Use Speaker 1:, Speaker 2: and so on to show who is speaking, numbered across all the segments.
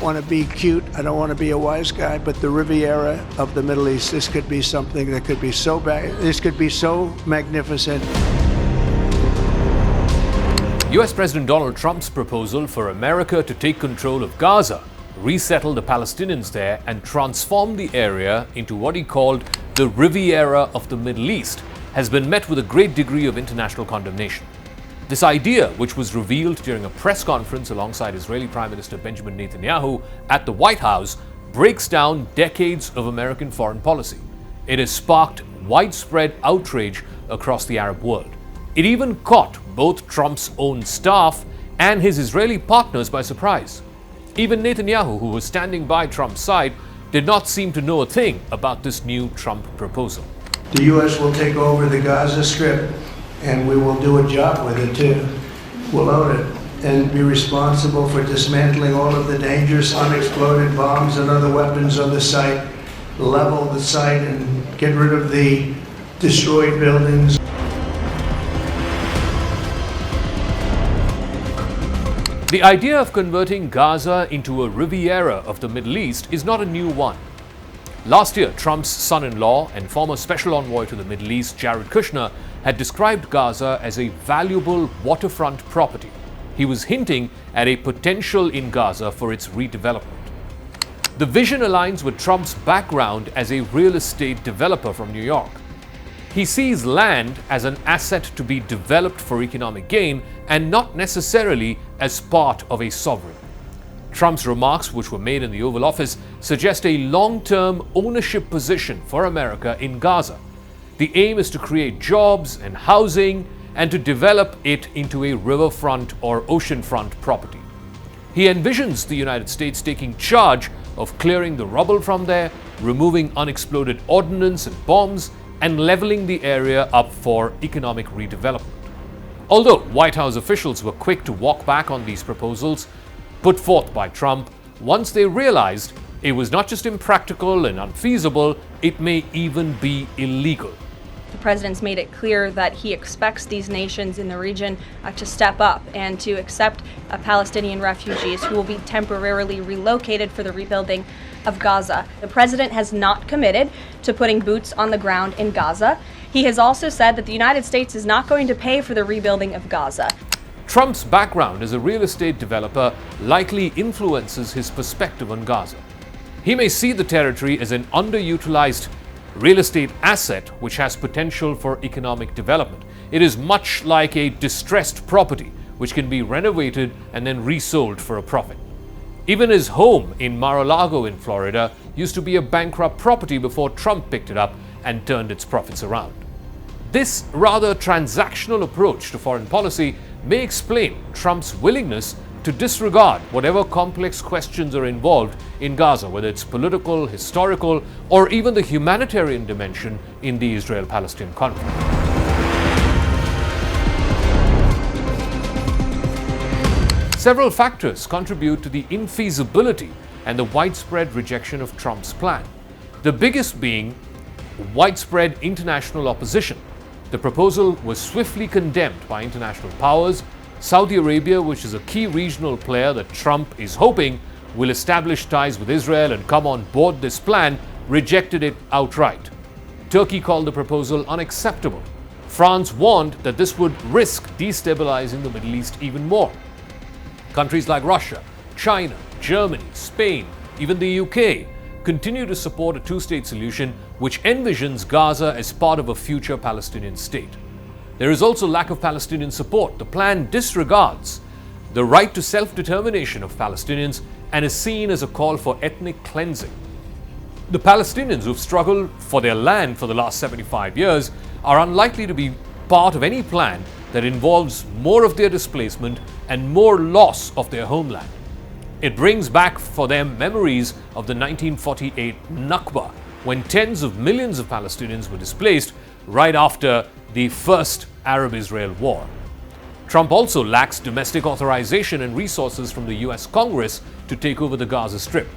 Speaker 1: want to be cute, I don't want to be a wise guy, but the Riviera of the Middle East, this could be something that could be so bad, this could be so magnificent.
Speaker 2: US President Donald Trump's proposal for America to take control of Gaza, resettle the Palestinians there, and transform the area into what he called the Riviera of the Middle East has been met with a great degree of international condemnation. This idea, which was revealed during a press conference alongside Israeli Prime Minister Benjamin Netanyahu at the White House, breaks down decades of American foreign policy. It has sparked widespread outrage across the Arab world. It even caught both Trump's own staff and his Israeli partners by surprise. Even Netanyahu, who was standing by Trump's side, did not seem to know a thing about this new Trump proposal.
Speaker 1: The U.S. will take over the Gaza Strip, and we will do a job with it too. We'll own it and be responsible for dismantling all of the dangerous unexploded bombs and other weapons on the site, level the site and get rid of the destroyed buildings.
Speaker 2: The idea of converting Gaza into a Riviera of the Middle East is not a new one. Last year, Trump's son-in-law and former special envoy to the Middle East, Jared Kushner, had described Gaza as a valuable waterfront property. He was hinting at a potential in Gaza for its redevelopment. The vision aligns with Trump's background as a real estate developer from New York. He sees land as an asset to be developed for economic gain and not necessarily as part of a sovereign. Trump's remarks, which were made in the Oval Office, suggest a long-term ownership position for America in Gaza. The aim is to create jobs and housing and to develop it into a riverfront or oceanfront property. He envisions the United States taking charge of clearing the rubble from there, removing unexploded ordnance and bombs, and leveling the area up for economic redevelopment. Although White House officials were quick to walk back on these proposals put forth by Trump, once they realized it was not just impractical and unfeasible, it may even be illegal.
Speaker 3: The president's made it clear that he expects these nations in the region to step up and to accept Palestinian refugees who will be temporarily relocated for the rebuilding of Gaza. The president has not committed to putting boots on the ground in Gaza. He has also said that the United States is not going to pay for the rebuilding of Gaza.
Speaker 2: Trump's background as a real estate developer likely influences his perspective on Gaza. He may see the territory as an underutilized real estate asset which has potential for economic development. It is much like a distressed property which can be renovated and then resold for a profit. Even his home in Mar-a-Lago in Florida used to be a bankrupt property before Trump picked it up and turned its profits around. This rather transactional approach to foreign policy may explain Trump's willingness to disregard whatever complex questions are involved in Gaza, whether it's political, historical, or even the humanitarian dimension in the Israel-Palestine conflict. Several factors contribute to the infeasibility and the widespread rejection of Trump's plan. The biggest being widespread international opposition. The proposal was swiftly condemned by international powers. Saudi Arabia, which is a key regional player that Trump is hoping will establish ties with Israel and come on board this plan, rejected it outright. Turkey called the proposal unacceptable. France warned that this would risk destabilizing the Middle East even more. Countries like Russia, China, Germany, Spain, even the UK continue to support a two-state solution which envisions Gaza as part of a future Palestinian state. There is also lack of Palestinian support. The plan disregards the right to self-determination of Palestinians and is seen as a call for ethnic cleansing. The Palestinians who've struggled for their land for the last 75 years are unlikely to be part of any plan that involves more of their displacement and more loss of their homeland. It brings back for them memories of the 1948 Nakba, when tens of millions of Palestinians were displaced right after the first Arab-Israel war. Trump also lacks domestic authorization and resources from the US Congress to take over the Gaza Strip.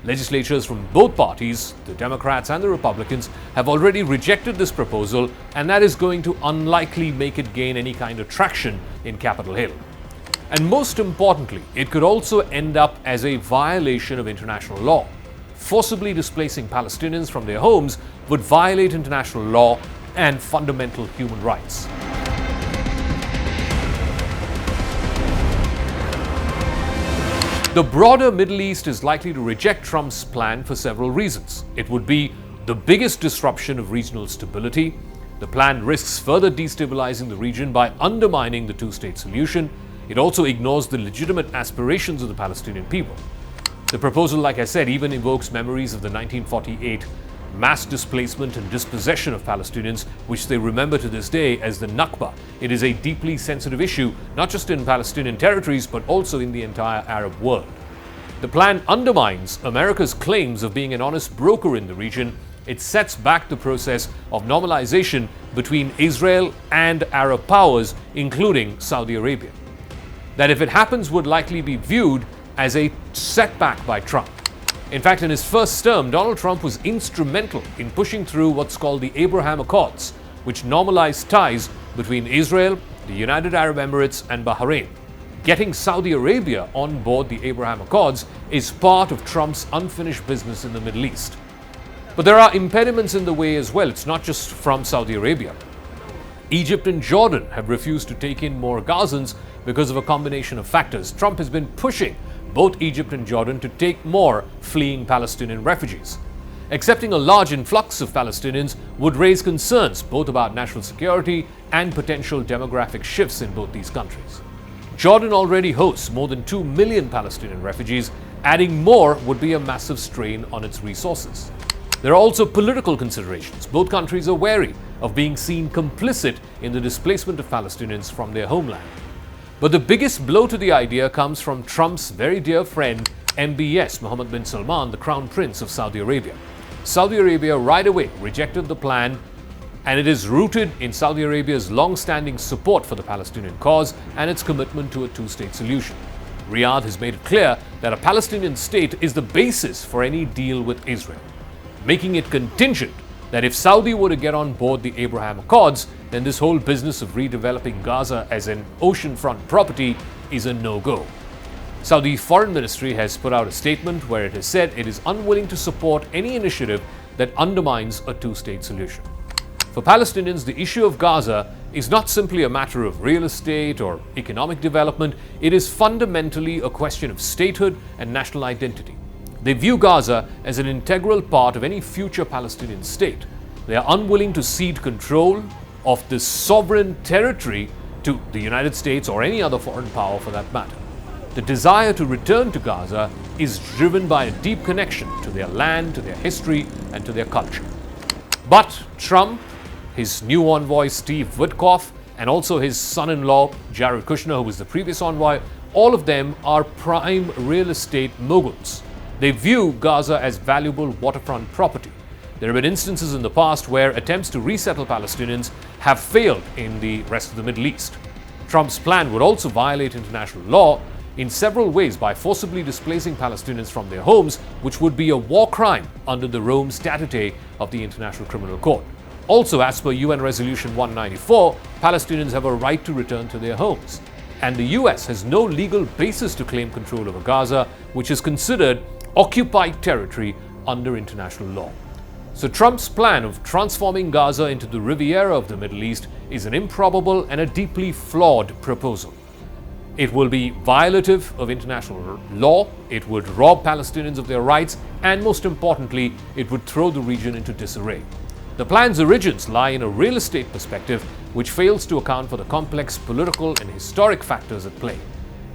Speaker 2: Legislatures from both parties, the Democrats and the Republicans, have already rejected this proposal, and that is going to unlikely make it gain any kind of traction in Capitol Hill. And most importantly, it could also end up as a violation of international law. Forcibly displacing Palestinians from their homes would violate international law and fundamental human rights. The broader Middle East is likely to reject Trump's plan for several reasons. It would be the biggest disruption of regional stability. The plan risks further destabilizing the region by undermining the two-state solution. It also ignores the legitimate aspirations of the Palestinian people. The proposal, like I said, even evokes memories of the 1948 mass displacement and dispossession of Palestinians, which they remember to this day as the Nakba. It is a deeply sensitive issue, not just in Palestinian territories, but also in the entire Arab world. The plan undermines America's claims of being an honest broker in the region. It sets back the process of normalization between Israel and Arab powers, including Saudi Arabia. That if it happens would likely be viewed as a setback by Trump. In fact, in his first term, Donald Trump was instrumental in pushing through what's called the Abraham Accords, which normalized ties between Israel, the United Arab Emirates, and Bahrain. Getting Saudi Arabia on board the Abraham Accords is part of Trump's unfinished business in the Middle East. But there are impediments in the way as well. It's not just from Saudi Arabia. Egypt and Jordan have refused to take in more Gazans because of a combination of factors. Trump has been pushing both Egypt and Jordan to take more fleeing Palestinian refugees. Accepting a large influx of Palestinians would raise concerns both about national security and potential demographic shifts in both these countries. Jordan already hosts more than 2 million Palestinian refugees. Adding more would be a massive strain on its resources. There are also political considerations. Both countries are wary of being seen complicit in the displacement of Palestinians from their homeland. But the biggest blow to the idea comes from Trump's very dear friend, MBS, Mohammed bin Salman, the Crown Prince of Saudi Arabia. Saudi Arabia right away rejected the plan, and it is rooted in Saudi Arabia's long-standing support for the Palestinian cause and its commitment to a two-state solution. Riyadh has made it clear that a Palestinian state is the basis for any deal with Israel, making it contingent that if Saudi were to get on board the Abraham Accords, then this whole business of redeveloping Gaza as an oceanfront property is a no-go. Saudi Foreign Ministry has put out a statement where it has said it is unwilling to support any initiative that undermines a two-state solution. For Palestinians, the issue of Gaza is not simply a matter of real estate or economic development. It is fundamentally a question of statehood and national identity. They view Gaza as an integral part of any future Palestinian state. They are unwilling to cede control of this sovereign territory to the United States or any other foreign power for that matter. The desire to return to Gaza is driven by a deep connection to their land, to their history, and to their culture. But Trump, his new envoy Steve Witkoff, and also his son-in-law Jared Kushner, who was the previous envoy, all of them are prime real estate moguls. They view Gaza as valuable waterfront property. There have been instances in the past where attempts to resettle Palestinians have failed in the rest of the Middle East. Trump's plan would also violate international law in several ways by forcibly displacing Palestinians from their homes, which would be a war crime under the Rome Statute of the International Criminal Court. Also, as per UN Resolution 194, Palestinians have a right to return to their homes. And the US has no legal basis to claim control over Gaza, which is considered occupied territory under international law. So Trump's plan of transforming Gaza into the Riviera of the Middle East is an improbable and a deeply flawed proposal. It will be violative of international law, it would rob Palestinians of their rights, and most importantly, it would throw the region into disarray. The plan's origins lie in a real estate perspective which fails to account for the complex political and historic factors at play.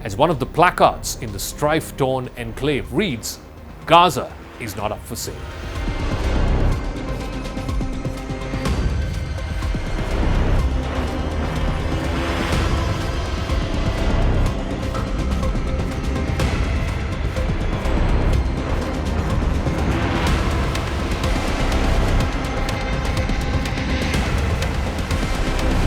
Speaker 2: As one of the placards in the strife-torn enclave reads, Gaza is not up for sale.